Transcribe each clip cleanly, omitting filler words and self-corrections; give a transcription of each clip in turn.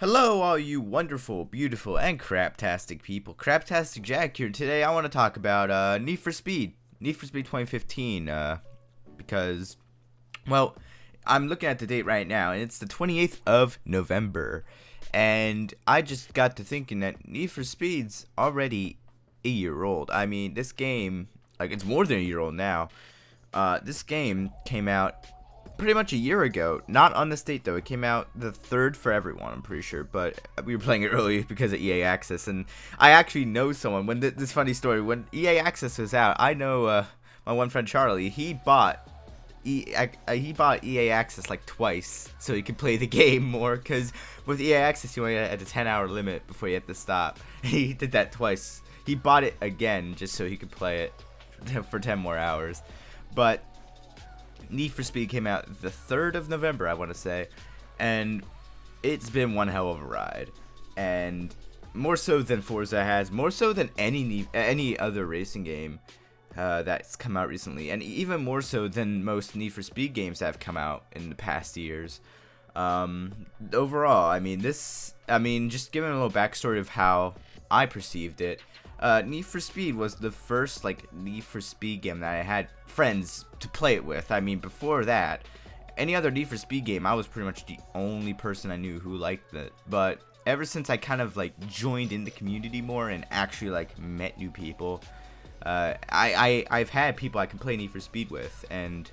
Hello, all you wonderful, beautiful, and craptastic people. CraptasticJack here. Today, I want to talk about Need for Speed 2015. Because, well, I'm looking at the date right now, and it's the 28th of November. And I just got to thinking that Need for Speed's already a year old. I mean, this game, it's more than a year old now. This game came out pretty much a year ago. Not on this date though. It came out the 3rd for everyone, I'm pretty sure, but we were playing it early because of EA Access. And I actually know someone when this funny story, when EA Access was out, I know my one friend Charlie, he bought EA Access like twice so he could play the game more, because with EA Access you only had a 10-hour limit before you had to stop. He did that twice. He bought it again just so he could play it for 10 more hours. But Need for Speed came out the 3rd of November, I want to say, and it's been one hell of a ride, and more so than Forza has, more so than any other racing game that's come out recently, and even more so than most Need for Speed games that have come out in the past years. Overall, just giving a little backstory of how I perceived it. Need for Speed was the first Need for Speed game that I had friends to play it with. I mean, before that, any other Need for Speed game, I was pretty much the only person I knew who liked it. But ever since I kind of joined in the community more and actually met new people, I've had people I can play Need for Speed with, and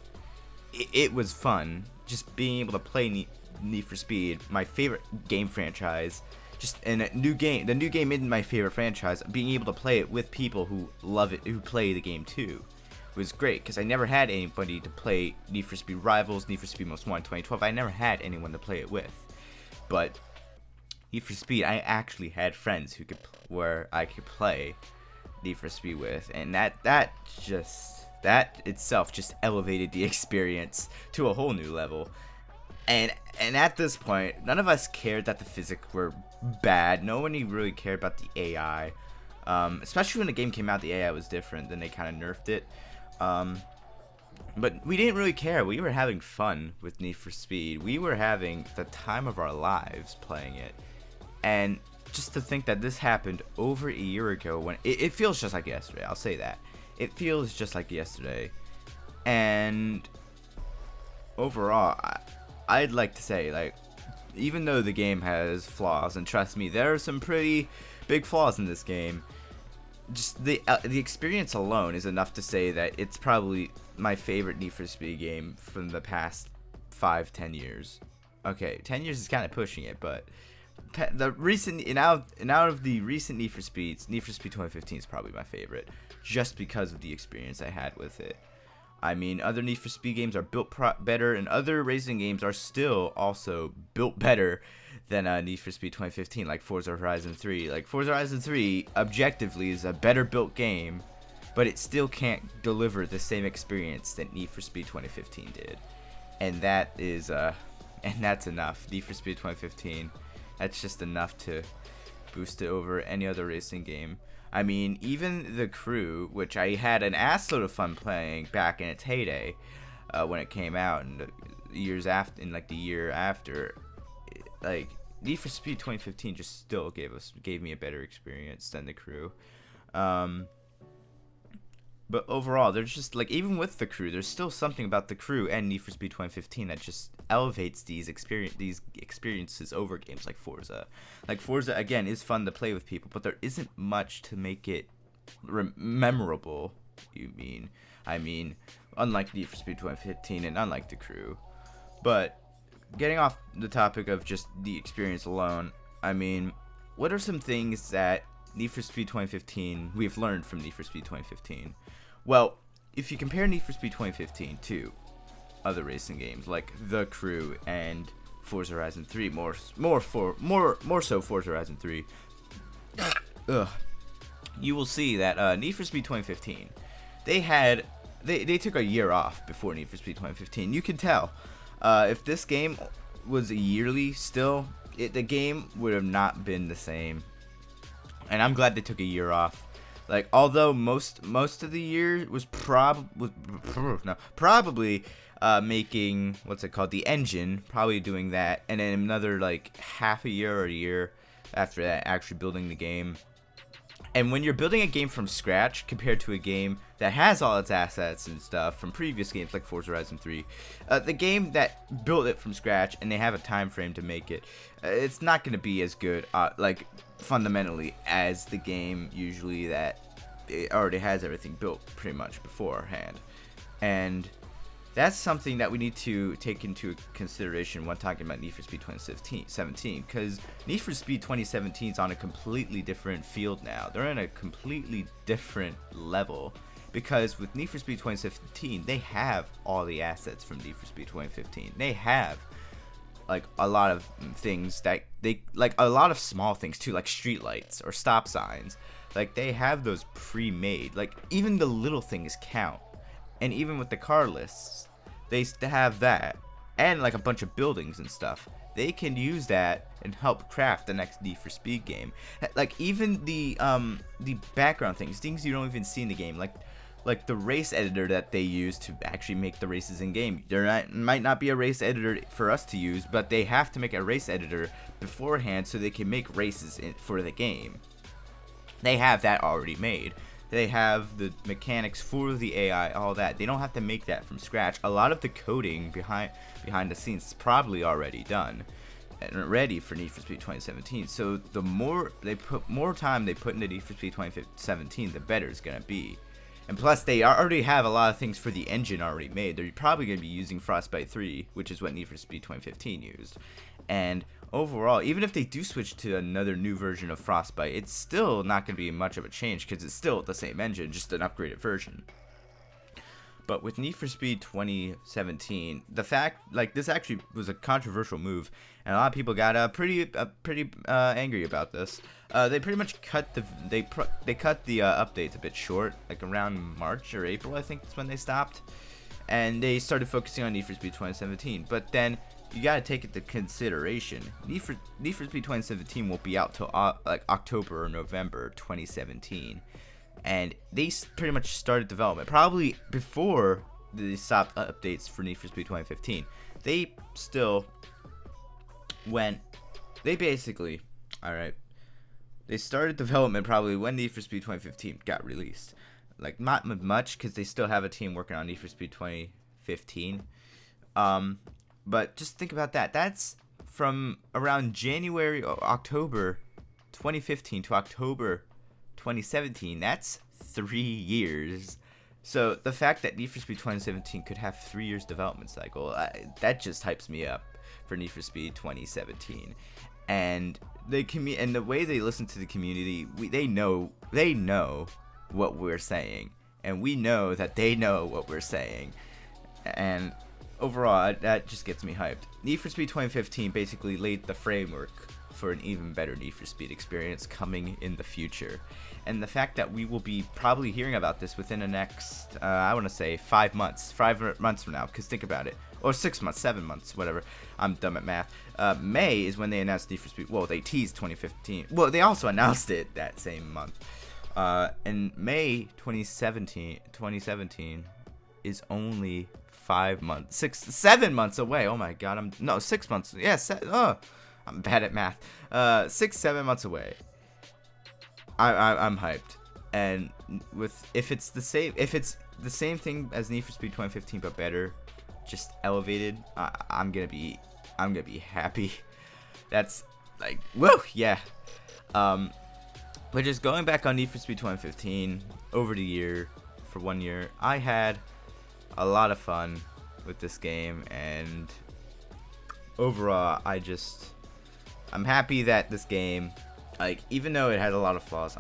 it was fun just being able to play Need for Speed, my favorite game franchise. Just in a new game, the new game in my favorite franchise, being able to play it with people who love it, who play the game too, was great, because I never had anybody to play Need for Speed Rivals, Need for Speed Most Wanted 2012. I never had anyone to play it with. But Need for Speed, I actually had friends where I could play Need for Speed with, and that itself just elevated the experience to a whole new level. And at this point, none of us cared that the physics were bad. No one really cared about the AI. Especially when the game came out, the AI was different. Then they kind of nerfed it. But we didn't really care. We were having fun with Need for Speed. We were having the time of our lives playing it. And just to think that this happened over a year ago, when it feels just like yesterday. I'll say that. It feels just like yesterday. And overall, I'd like to say, even though the game has flaws, and trust me, there are some pretty big flaws in this game, just the experience alone is enough to say that it's probably my favorite Need for Speed game from the past 5-10 years. Okay, 10 years is kind of pushing it, but out of the recent Need for Speeds, Need for Speed 2015 is probably my favorite, just because of the experience I had with it. I mean, other Need for Speed games are built better, and other racing games are still also built better than Need for Speed 2015, like Forza Horizon 3. Like, Forza Horizon 3, objectively, is a better built game, but it still can't deliver the same experience that Need for Speed 2015 did. And that's enough. Need for Speed 2015, that's just enough to boost it over any other racing game. I mean, even the Crew, which I had an assload of fun playing back in its heyday, when it came out, and the year after, Need for Speed 2015 just still gave me a better experience than the Crew. But overall, there's just even with the Crew, there's still something about the Crew and Need for Speed 2015 that just elevates these experiences over games like Forza. Like, Forza, again, is fun to play with people, but there isn't much to make it memorable. I mean, unlike Need for Speed 2015 and unlike the Crew. But getting off the topic of just the experience alone, I mean, what are some things that Need for Speed 2015 we've learned from Need for Speed 2015? Well, if you compare Need for Speed 2015 to other racing games like The Crew and Forza Horizon 3, more so Forza Horizon 3, you will see that Need for Speed 2015, they took a year off before Need for Speed 2015. You can tell if this game was a yearly still, the game would have not been the same. And I'm glad they took a year off. Although most of the year was probably making, what's it called, the engine, probably doing that, and then another like half a year or a year after that actually building the game. And when you're building a game from scratch compared to a game that has all its assets and stuff from previous games like Forza Horizon 3, the game that built it from scratch and they have a time frame to make it, it's not going to be as good, like fundamentally, as the game usually that it already has everything built pretty much beforehand. And that's something that we need to take into consideration when talking about Need for Speed 2017, because Need for Speed 2017 is on a completely different field now. They're in a completely different level, because with Need for Speed 2017, they have all the assets from Need for Speed 2015. They have like a lot of things that they, like a lot of small things too, like streetlights or stop signs. Like they have those pre-made. Like even the little things count. And even with the car lists, they have that, and like a bunch of buildings and stuff. They can use that and help craft the next Need for Speed game. Like even the background things you don't even see in the game, like the race editor that they use to actually make the races in game. Might not be a race editor for us to use, but they have to make a race editor beforehand so they can make races for the game. They have that already made. They have the mechanics for the AI, all that. They don't have to make that from scratch. A lot of the coding behind the scenes is probably already done and ready for Need for Speed 2017. So the more time they put into Need for Speed 2017, the better it's gonna be. And plus, they already have a lot of things for the engine already made. They're probably gonna be using Frostbite 3, which is what Need for Speed 2015 used. And overall, even if they do switch to another new version of Frostbite, it's still not going to be much of a change because it's still the same engine, just an upgraded version. But with Need for Speed 2017, the fact, like, this actually was a controversial move, and a lot of people got pretty angry about this. They pretty much cut the updates a bit short, like around March or April, I think that's when they stopped, and they started focusing on Need for Speed 2017. But then you gotta take into consideration, Need for Speed 2017 won't be out till like October or November 2017, and they pretty much started development probably before they stopped updates for Need for Speed 2015. They basically, they started development probably when Need for Speed 2015 got released. Like not much, because they still have a team working on Need for Speed 2015. But just think about that. That's from around January or October 2015 to October 2017. That's 3 years. So the fact that Need for Speed 2017 could have 3 years development cycle, that just hypes me up for Need for Speed 2017. And the way they listen to the community, they know what we're saying, and we know that they know what we're saying. And overall, that just gets me hyped. Need for Speed 2015 basically laid the framework for an even better Need for Speed experience coming in the future. And the fact that we will be probably hearing about this within the next, I want to say 5 months. 5 months from now, because think about it. Or 6 months, 7 months, whatever. I'm dumb at math. May is when they announced Need for Speed. Well, they teased 2015. Well, they also announced it that same month. And May 2017 is only 7 months away. Oh my god, 6 months. Yeah, I'm bad at math. 6-7 months away. I'm hyped. And if it's the same thing as Need for Speed 2015 but better, just elevated, I'm gonna be happy. That's like, whoa, yeah. But just going back on Need for Speed 2015 over the year, for 1 year, I had a lot of fun with this game, and overall, I'm happy that this game, like, even though it had a lot of flaws,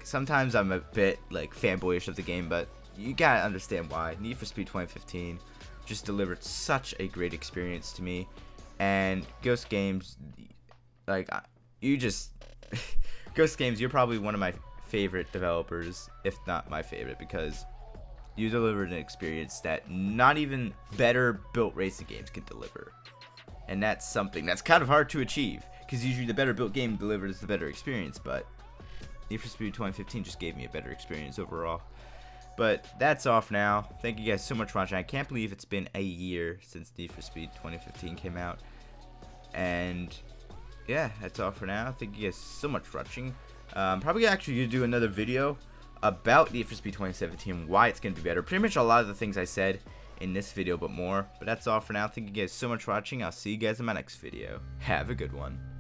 sometimes I'm a bit like fanboyish of the game, but you gotta understand why. Need for Speed 2015 just delivered such a great experience to me, and Ghost Games, like, Ghost Games, you're probably one of my favorite developers, if not my favorite, because you delivered an experience that not even better built racing games can deliver. And that's something that's kind of hard to achieve, because usually the better built game delivers the better experience, but Need for Speed 2015 just gave me a better experience overall. But that's off now. Thank you guys so much for watching. I can't believe it's been a year since Need for Speed 2015 came out. And yeah, that's all for now. Thank you guys so much for watching. Probably actually gonna do another video about Need for Speed 2017, why it's gonna be better. Pretty much a lot of the things I said in this video, but more. But that's all for now. Thank you guys so much for watching. I'll see you guys in my next video. Have a good one.